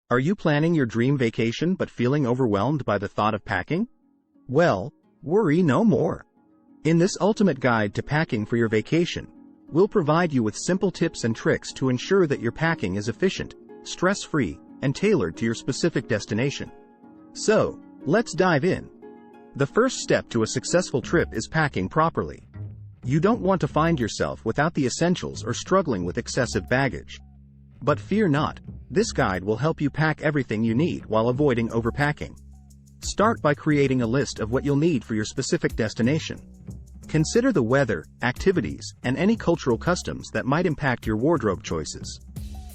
Are you planning your dream vacation but feeling overwhelmed by the thought of packing? Well, worry no more. In this ultimate guide to packing for your vacation, we'll provide you with simple tips and tricks to ensure that your packing is efficient, stress-free, and tailored to your specific destination. So, let's dive in. The first step to a successful trip is packing properly. You don't want to find yourself without the essentials or struggling with excessive baggage. But fear not, this guide will help you pack everything you need while avoiding overpacking. Start by creating a list of what you'll need for your specific destination. Consider the weather, activities, and any cultural customs that might impact your wardrobe choices.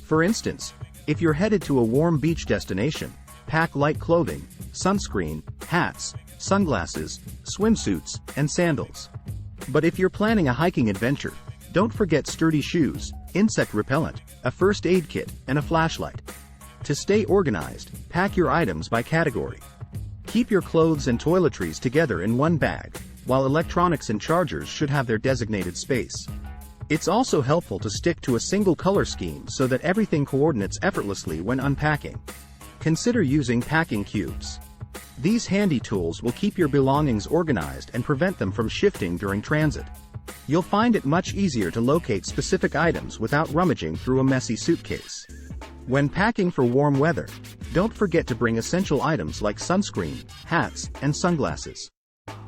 For instance, if you're headed to a warm beach destination, pack light clothing, sunscreen, hats, sunglasses, swimsuits, and sandals. But if you're planning a hiking adventure, don't forget sturdy shoes, insect repellent, a first aid kit, and a flashlight. To stay organized, pack your items by category. Keep your clothes and toiletries together in one bag, while electronics and chargers should have their designated space. It's also helpful to stick to a single color scheme so that everything coordinates effortlessly when unpacking. Consider using packing cubes. These handy tools will keep your belongings organized and prevent them from shifting during transit. You'll find it much easier to locate specific items without rummaging through a messy suitcase. When packing for warm weather, don't forget to bring essential items like sunscreen, hats, and sunglasses.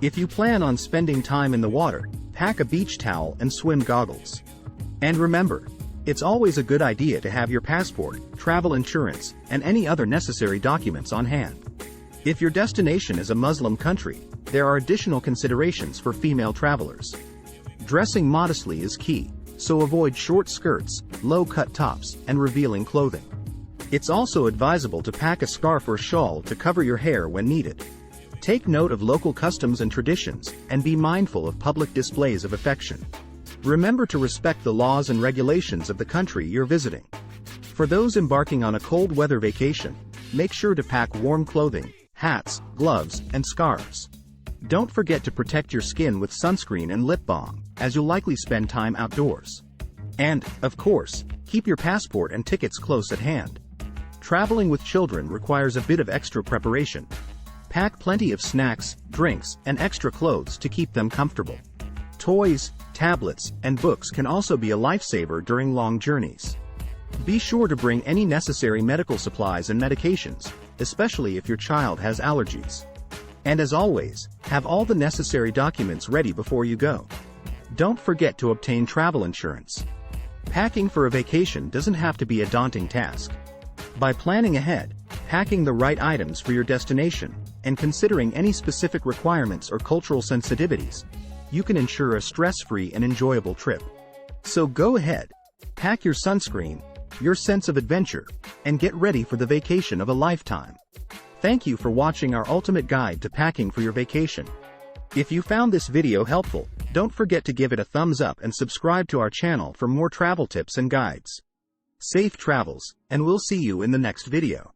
If you plan on spending time in the water, pack a beach towel and swim goggles. And remember, it's always a good idea to have your passport, travel insurance, and any other necessary documents on hand. If your destination is a Muslim country, there are additional considerations for female travelers. Dressing modestly is key, so avoid short skirts, low-cut tops, and revealing clothing. It's also advisable to pack a scarf or shawl to cover your hair when needed. Take note of local customs and traditions, and be mindful of public displays of affection. Remember to respect the laws and regulations of the country you're visiting. For those embarking on a cold weather vacation, make sure to pack warm clothing, hats, gloves, and scarves. Don't forget to protect your skin with sunscreen and lip balm, as you'll likely spend time outdoors. And, of course, keep your passport and tickets close at hand. Traveling with children requires a bit of extra preparation. Pack plenty of snacks, drinks, and extra clothes to keep them comfortable. Toys, tablets, and books can also be a lifesaver during long journeys. Be sure to bring any necessary medical supplies and medications, especially if your child has allergies. And as always, have all the necessary documents ready before you go. Don't forget to obtain travel insurance. Packing for a vacation doesn't have to be a daunting task. By planning ahead, packing the right items for your destination, and considering any specific requirements or cultural sensitivities, you can ensure a stress-free and enjoyable trip. So go ahead, pack your sunscreen, your sense of adventure, and get ready for the vacation of a lifetime. Thank you for watching our ultimate guide to packing for your vacation. If you found this video helpful, don't forget to give it a thumbs up and subscribe to our channel for more travel tips and guides. Safe travels, and we'll see you in the next video.